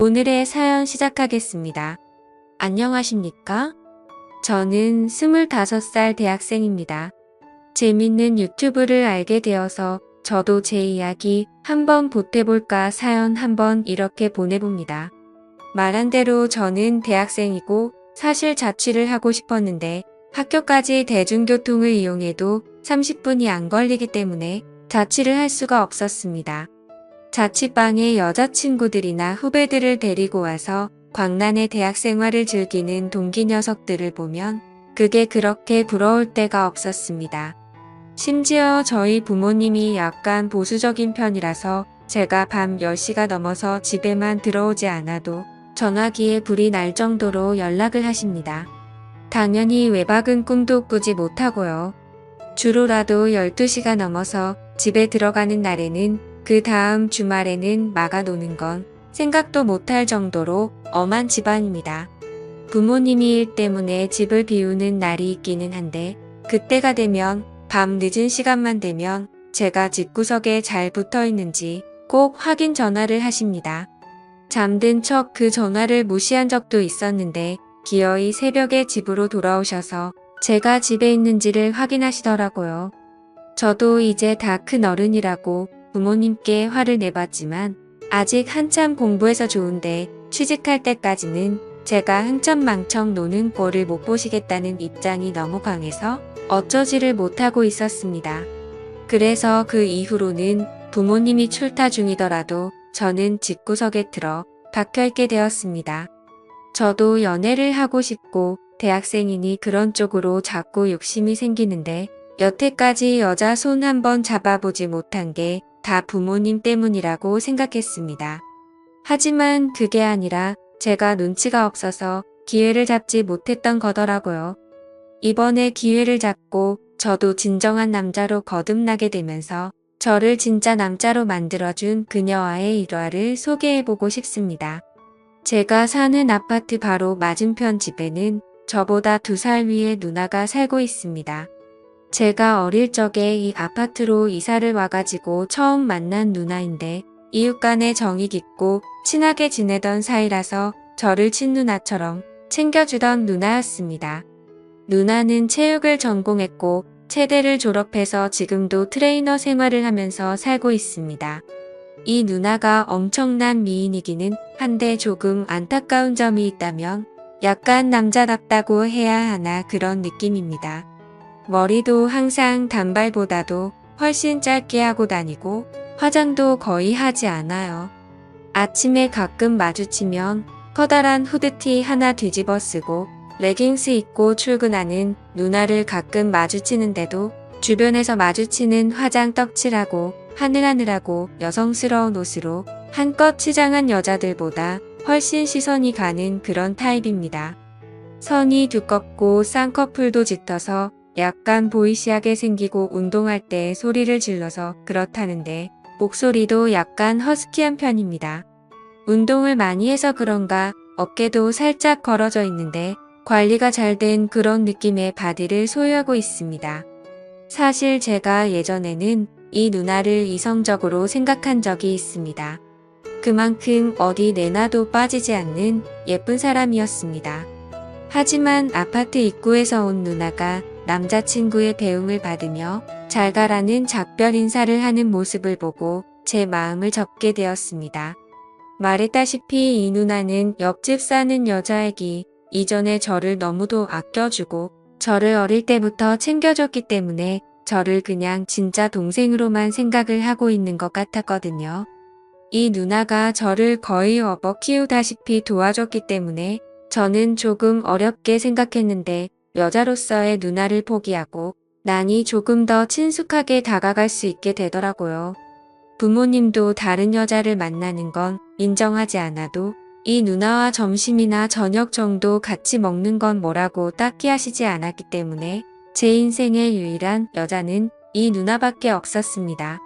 오늘의 사연 시작하겠습니다. 안녕하십니까? 저는 25살 대학생입니다. 재밌는 유튜브를 알게 되어서 저도 제 이야기 한번 보태볼까 사연 한번 이렇게 보내봅니다. 말한 대로 저는 대학생이고 사실 자취를 하고 싶었는데 학교까지 대중교통을 이용해도 30분이 안 걸리기 때문에 자취를 할 수가 없었습니다. 자취방에 여자친구들이나 후배들을 데리고 와서 광란의 대학 생활을 즐기는 동기 녀석들을 보면 그게 그렇게 부러울 때가 없었습니다. 심지어 저희 부모님이 약간 보수적인 편이라서 제가 밤 10시가 넘어서 집에만 들어오지 않아도 전화기에 불이 날 정도로 연락을 하십니다. 당연히 외박은 꿈도 꾸지 못하고요. 주로라도 12시가 넘어서 집에 들어가는 날에는 그 다음 주말에는 막아놓는 건 생각도 못할 정도로 엄한 집안입니다. 부모님이 일 때문에 집을 비우는 날이 있기는 한데 그때가 되면 밤 늦은 시간만 되면 제가 집구석에 잘 붙어 있는지 꼭 확인 전화를 하십니다. 잠든 척 그 전화를 무시한 적도 있었는데 기어이 새벽에 집으로 돌아오셔서 제가 집에 있는지를 확인하시더라고요. 저도 이제 다 큰 어른이라고 부모님께 화를 내봤지만 아직 한참 공부해서 좋은데 취직할 때까지는 제가 흥청망청 노는 꼴을 못 보시겠다는 입장이 너무 강해서 어쩌지를 못하고 있었습니다. 그래서 그 이후로는 부모님이 출타 중이더라도 저는 집구석에 들어 박혀있게 되었습니다. 저도 연애를 하고 싶고 대학생이니 그런 쪽으로 자꾸 욕심이 생기는데 여태까지 여자 손 한번 잡아보지 못한 게 다 부모님 때문이라고 생각했습니다. 하지만 그게 아니라 제가 눈치가 없어서 기회를 잡지 못했던 거더라고요. 이번에 기회를 잡고 저도 진정한 남자로 거듭나게 되면서 저를 진짜 남자로 만들어준 그녀와의 일화를 소개해보고 싶습니다. 제가 사는 아파트 바로 맞은편 집에는 저보다 2살 위의 누나가 살고 있습니다. 제가 어릴 적에 이 아파트로 이사를 와가지고 처음 만난 누나인데 이웃 간의 정이 깊고 친하게 지내던 사이라서 저를 친누나처럼 챙겨주던 누나였습니다. 누나는 체육을 전공했고 체대를 졸업해서 지금도 트레이너 생활을 하면서 살고 있습니다. 이 누나가 엄청난 미인이기는 한데 조금 안타까운 점이 있다면 약간 남자답다고 해야 하나 그런 느낌입니다. 머리도 항상 단발보다도 훨씬 짧게 하고 다니고 화장도 거의 하지 않아요. 아침에 가끔 마주치면 커다란 후드티 하나 뒤집어 쓰고 레깅스 입고 출근하는 누나를 가끔 마주치는데도 주변에서 마주치는 화장 떡칠하고 하늘하늘하고 여성스러운 옷으로 한껏 치장한 여자들보다 훨씬 시선이 가는 그런 타입입니다. 선이 두껍고 쌍꺼풀도 짙어서 약간 보이시하게 생기고 운동할 때 소리를 질러서 그렇다는데 목소리도 약간 허스키한 편입니다. 운동을 많이 해서 그런가 어깨도 살짝 걸어져 있는데 관리가 잘 된 그런 느낌의 바디를 소유하고 있습니다. 사실 제가 예전에는 이 누나를 이성적으로 생각한 적이 있습니다. 그만큼 어디 내놔도 빠지지 않는 예쁜 사람이었습니다. 하지만 아파트 입구에서 온 누나가 남자친구의 배웅을 받으며 잘 가라는 작별 인사를 하는 모습을 보고 제 마음을 접게 되었습니다. 말했다시피 이 누나는 옆집 사는 여자애기 이전에 저를 너무도 아껴주고 저를 어릴 때부터 챙겨줬기 때문에 저를 그냥 진짜 동생으로만 생각을 하고 있는 것 같았거든요. 이 누나가 저를 거의 업어 키우다시피 도와줬기 때문에 저는 조금 어렵게 생각했는데 여자로서의 누나를 포기하고 나니 조금 더 친숙하게 다가갈 수 있게 되더라고요. 부모님도 다른 여자를 만나는 건 인정하지 않아도 이 누나와 점심이나 저녁 정도 같이 먹는 건 뭐라고 딱히 하시지 않았기 때문에 제 인생의 유일한 여자는 이 누나밖에 없었습니다.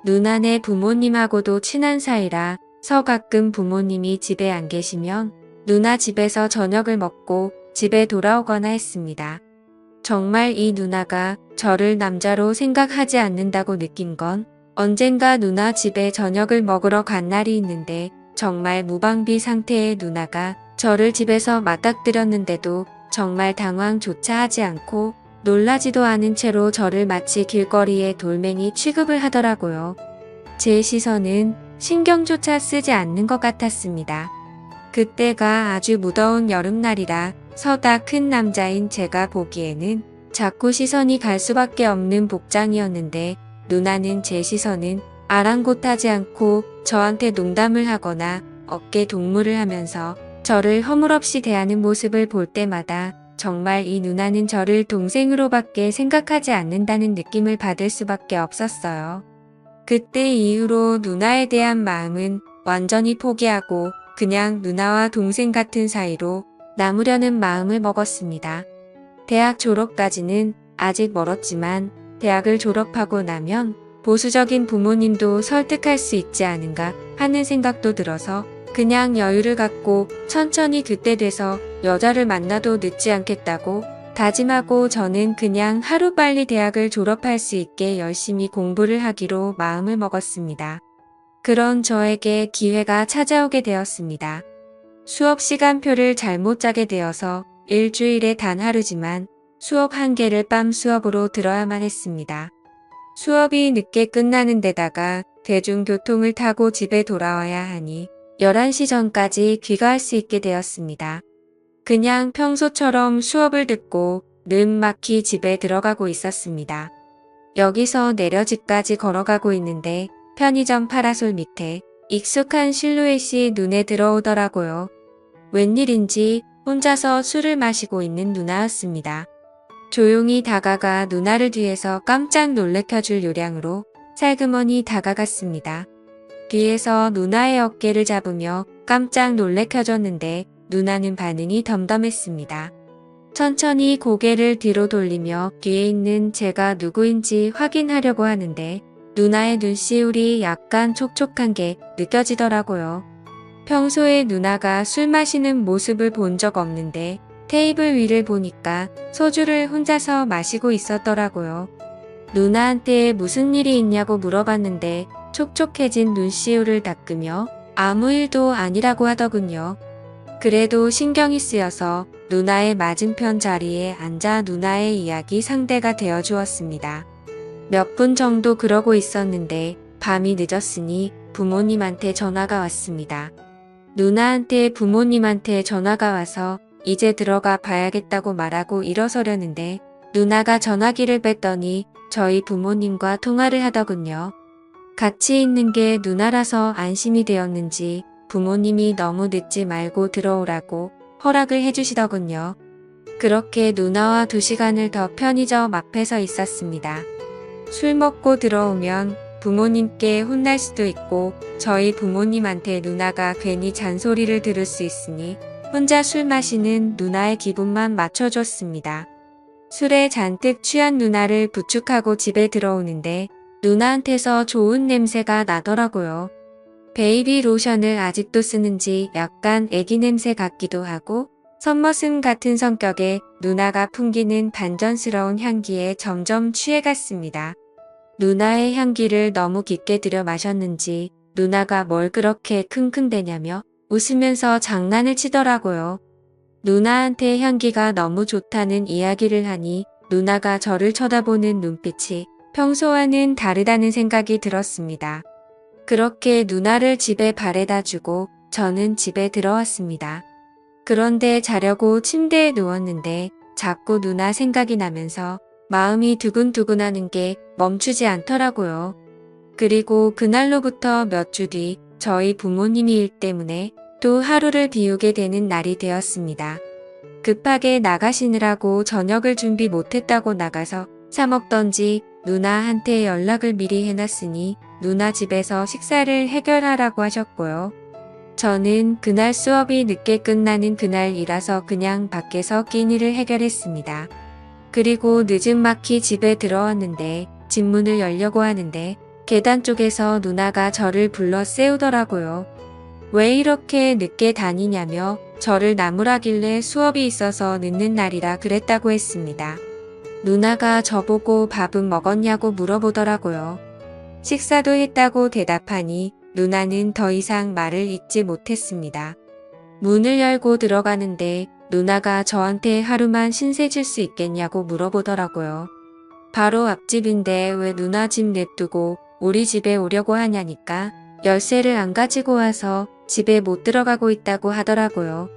누나네 부모님하고도 친한 사이라 가끔 부모님이 집에 안 계시면 누나 집에서 저녁을 먹고 집에 돌아오거나 했습니다. 정말 이 누나가 저를 남자로 생각하지 않는다고 느낀 건 언젠가 누나 집에 저녁을 먹으러 간 날이 있는데 정말 무방비 상태의 누나가 저를 집에서 맞닥뜨렸는데도 정말 당황조차 하지 않고 놀라지도 않은 채로 저를 마치 길거리의 돌멩이 취급을 하더라고요. 제 시선은 신경조차 쓰지 않는 것 같았습니다. 그때가 아주 무더운 여름날이라 서다 큰 남자인 제가 보기에는 자꾸 시선이 갈 수밖에 없는 복장이었는데 누나는 제 시선은 아랑곳하지 않고 저한테 농담을 하거나 어깨 동무를 하면서 저를 허물없이 대하는 모습을 볼 때마다 정말 이 누나는 저를 동생으로밖에 생각하지 않는다는 느낌을 받을 수밖에 없었어요. 그때 이후로 누나에 대한 마음은 완전히 포기하고 그냥 누나와 동생 같은 사이로 남으려는 마음을 먹었습니다. 대학 졸업까지는 아직 멀었지만 대학을 졸업하고 나면 보수적인 부모님도 설득할 수 있지 않은가 하는 생각도 들어서 그냥 여유를 갖고 천천히 그때 돼서 여자를 만나도 늦지 않겠다고 다짐하고 저는 그냥 하루빨리 대학을 졸업할 수 있게 열심히 공부를 하기로 마음을 먹었습니다. 그런 저에게 기회가 찾아오게 되었습니다. 수업 시간표를 잘못 짜게 되어서 일주일에 단 하루지만 수업 한 개를 밤 수업으로 들어야만 했습니다. 수업이 늦게 끝나는 데다가 대중교통을 타고 집에 돌아와야 하니 11시 전까지 귀가할 수 있게 되었습니다. 그냥 평소처럼 수업을 듣고 늦막히 집에 들어가고 있었습니다. 여기서 내려 집까지 걸어가고 있는데 편의점 파라솔 밑에 익숙한 실루엣이 눈에 들어오더라고요. 웬일인지 혼자서 술을 마시고 있는 누나였습니다. 조용히 다가가 누나를 뒤에서 깜짝 놀래켜줄 요량으로 살그머니 다가갔습니다. 뒤에서 누나의 어깨를 잡으며 깜짝 놀래켜줬는데 누나는 반응이 덤덤했습니다. 천천히 고개를 뒤로 돌리며 뒤에 있는 제가 누구인지 확인하려고 하는데 누나의 눈시울이 약간 촉촉한 게 느껴지더라고요. 평소에 누나가 술 마시는 모습을 본 적 없는데 테이블 위를 보니까 소주를 혼자서 마시고 있었더라고요. 누나한테 무슨 일이 있냐고 물어봤는데 촉촉해진 눈시울을 닦으며 아무 일도 아니라고 하더군요. 그래도 신경이 쓰여서 누나의 맞은편 자리에 앉아 누나의 이야기 상대가 되어 주었습니다. 몇 분 정도 그러고 있었는데 밤이 늦었으니 부모님한테 전화가 왔습니다. 누나한테 부모님한테 전화가 와서 이제 들어가 봐야겠다고 말하고 일어서려는데 누나가 전화기를 뺐더니 저희 부모님과 통화를 하더군요. 같이 있는 게 누나라서 안심이 되었는지 부모님이 너무 늦지 말고 들어오라고 허락을 해주시더군요. 그렇게 누나와 2시간을 더 편의점 앞에서 있었습니다. 술 먹고 들어오면 부모님께 혼날 수도 있고 저희 부모님한테 누나가 괜히 잔소리를 들을 수 있으니 혼자 술 마시는 누나의 기분만 맞춰줬습니다. 술에 잔뜩 취한 누나를 부축하고 집에 들어오는데 누나한테서 좋은 냄새가 나더라고요. 베이비 로션을 아직도 쓰는지 약간 애기 냄새 같기도 하고 선머슴 같은 성격에 누나가 풍기는 반전스러운 향기에 점점 취해갔습니다. 누나의 향기를 너무 깊게 들여 마셨는지 누나가 뭘 그렇게 킁킁대냐며 웃으면서 장난을 치더라고요. 누나한테 향기가 너무 좋다는 이야기를 하니 누나가 저를 쳐다보는 눈빛이 평소와는 다르다는 생각이 들었습니다. 그렇게 누나를 집에 바래다 주고 저는 집에 들어왔습니다. 그런데 자려고 침대에 누웠는데 자꾸 누나 생각이 나면서 마음이 두근두근하는 게 멈추지 않더라고요. 그리고 그날로부터 몇 주 뒤 저희 부모님이 일 때문에 또 하루를 비우게 되는 날이 되었습니다. 급하게 나가시느라고 저녁을 준비 못했다고 나가서 사 먹던지 누나한테 연락을 미리 해놨으니 누나 집에서 식사를 해결하라고 하셨고요. 저는 그날 수업이 늦게 끝나는 그날이라서 그냥 밖에서 끼니를 해결했습니다. 그리고 늦은막히 집에 들어왔는데 집 문을 열려고 하는데 계단 쪽에서 누나가 저를 불러 세우더라고요. 왜 이렇게 늦게 다니냐며 저를 나무라길래 수업이 있어서 늦는 날이라 그랬다고 했습니다. 누나가 저보고 밥은 먹었냐고 물어보더라고요. 식사도 했다고 대답하니 누나는 더 이상 말을 잇지 못했습니다. 문을 열고 들어가는데 누나가 저한테 하루만 신세 질 수 있겠냐고 물어보더라고요. 바로 앞집인데 왜 누나 집 냅두고 우리 집에 오려고 하냐니까 열쇠를 안 가지고 와서 집에 못 들어가고 있다고 하더라고요.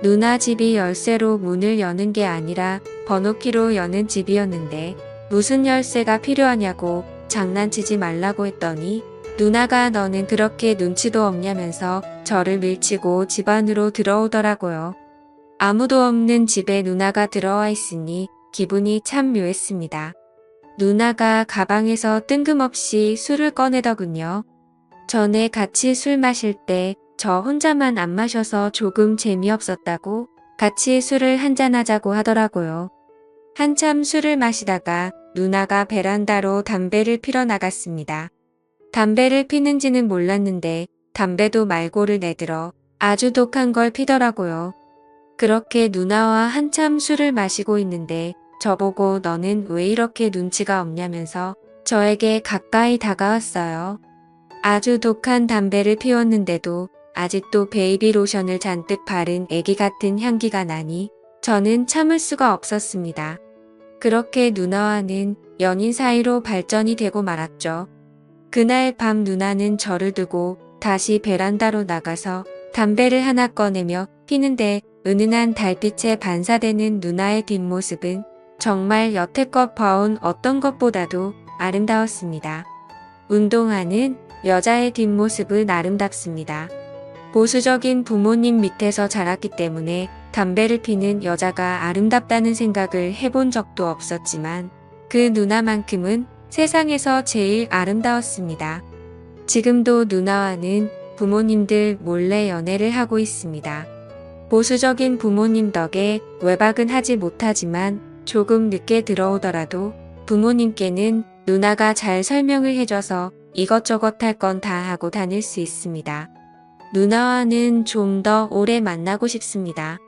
누나 집이 열쇠로 문을 여는 게 아니라 번호키로 여는 집이었는데 무슨 열쇠가 필요하냐고 장난치지 말라고 했더니 누나가 너는 그렇게 눈치도 없냐면서 저를 밀치고 집 안으로 들어오더라고요. 아무도 없는 집에 누나가 들어와 있으니 기분이 참 묘했습니다. 누나가 가방에서 뜬금없이 술을 꺼내더군요. 전에 같이 술 마실 때 저 혼자만 안 마셔서 조금 재미없었다고 같이 술을 한잔하자고 하더라고요. 한참 술을 마시다가 누나가 베란다로 담배를 피러 나갔습니다. 담배를 피는지는 몰랐는데 담배도 말고를 내들어 아주 독한 걸 피더라고요. 그렇게 누나와 한참 술을 마시고 있는데 저보고 너는 왜 이렇게 눈치가 없냐면서 저에게 가까이 다가왔어요. 아주 독한 담배를 피웠는데도 아직도 베이비 로션을 잔뜩 바른 애기 같은 향기가 나니 저는 참을 수가 없었습니다. 그렇게 누나와는 연인 사이로 발전이 되고 말았죠. 그날 밤 누나는 저를 두고 다시 베란다로 나가서 담배를 하나 꺼내며 피는데 은은한 달빛에 반사되는 누나의 뒷모습은 정말 여태껏 봐온 어떤 것보다도 아름다웠습니다. 운동하는 여자의 뒷모습은 아름답습니다. 보수적인 부모님 밑에서 자랐기 때문에 담배를 피는 여자가 아름답다는 생각을 해본 적도 없었지만 그 누나만큼은 세상에서 제일 아름다웠습니다. 지금도 누나와는 부모님들 몰래 연애를 하고 있습니다. 보수적인 부모님 덕에 외박은 하지 못하지만 조금 늦게 들어오더라도 부모님께는 누나가 잘 설명을 해줘서 이것저것 할 건 다 하고 다닐 수 있습니다. 누나와는 좀 더 오래 만나고 싶습니다.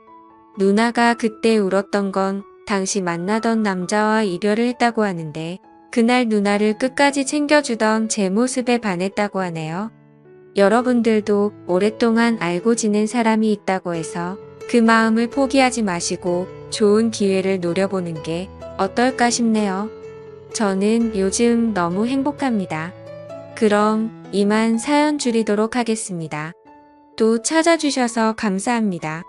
누나가 그때 울었던 건 당시 만나던 남자와 이별을 했다고 하는데 그날 누나를 끝까지 챙겨주던 제 모습에 반했다고 하네요. 여러분들도 오랫동안 알고 지낸 사람이 있다고 해서 그 마음을 포기하지 마시고 좋은 기회를 노려보는 게 어떨까 싶네요. 저는 요즘 너무 행복합니다. 그럼 이만 사연 줄이도록 하겠습니다. 또 찾아주셔서 감사합니다.